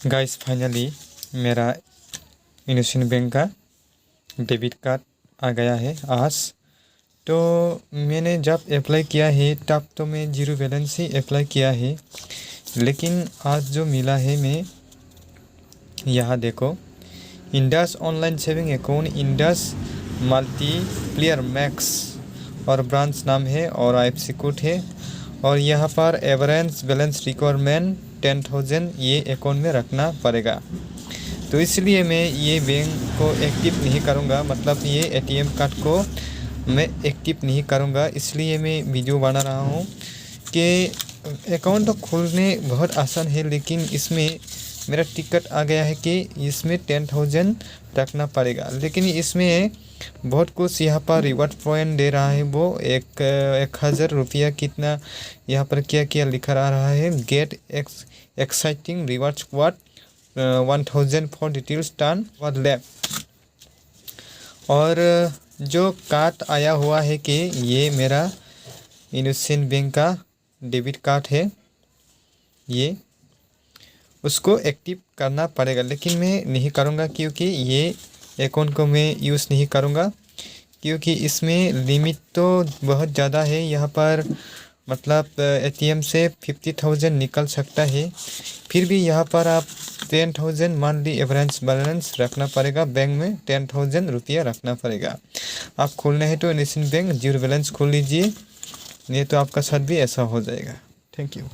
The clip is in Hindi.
गाइस फाइनली मेरा इंडसइंड बैंक का डेबिट कार्ड आ गया है आज। तो मैंने जब अप्लाई किया है तब तो मैं जीरो बैलेंस ही अप्लाई किया है, लेकिन आज जो मिला है मैं यहाँ देखो, Indus online saving account Indus multiplayer max और ब्रांच नाम है और IFSC कोड है। और यहाँ पर एवरेज बैलेंस रिक्वायरमेंट 10,000 ये अकाउंट में रखना पड़ेगा। तो इसलिए मैं ये बैंक को एक्टिव नहीं करूँगा, मतलब ये ATM कार्ड को मैं एक्टिव नहीं करूँगा। इसलिए मैं वीडियो बना रहा हूँ कि अकाउंट तो खोलने बहुत आसान है, लेकिन इसमें मेरा टिकट आ गया है कि इसमें 10,000 रखना पड़ेगा। लेकिन इसमें बहुत कुछ यहाँ पर रिवार्ड पॉइंट दे रहा है, वो 1,000 रुपया कितना यहाँ पर क्या क्या लिखा रहा है। Gate exciting reward squad 1,000 for details turn और लैब। और जो कार्ड आया हुआ है कि ये मेरा इंडसइंड बैंक का डेबिट कार्ड है, ये उसको एक्टिव करना पड़ेगा। लेकिन मैं नहीं करूँगा क्योंकि ये अकाउंट को मैं यूज़ नहीं करूँगा, क्योंकि इसमें लिमिट तो बहुत ज़्यादा है। यहाँ पर मतलब ATM से 50,000 निकल सकता है। फिर भी यहाँ पर आप 10,000 मंथली एवरेज बैलेंस रखना पड़ेगा। बैंक में 10,000 रुपया रखना पड़ेगा। आप खोलना है तो इंडसइंड बैंक जीरो बैलेंस खोल लीजिए, नहीं तो आपका साथ भी ऐसा हो जाएगा। Thank you.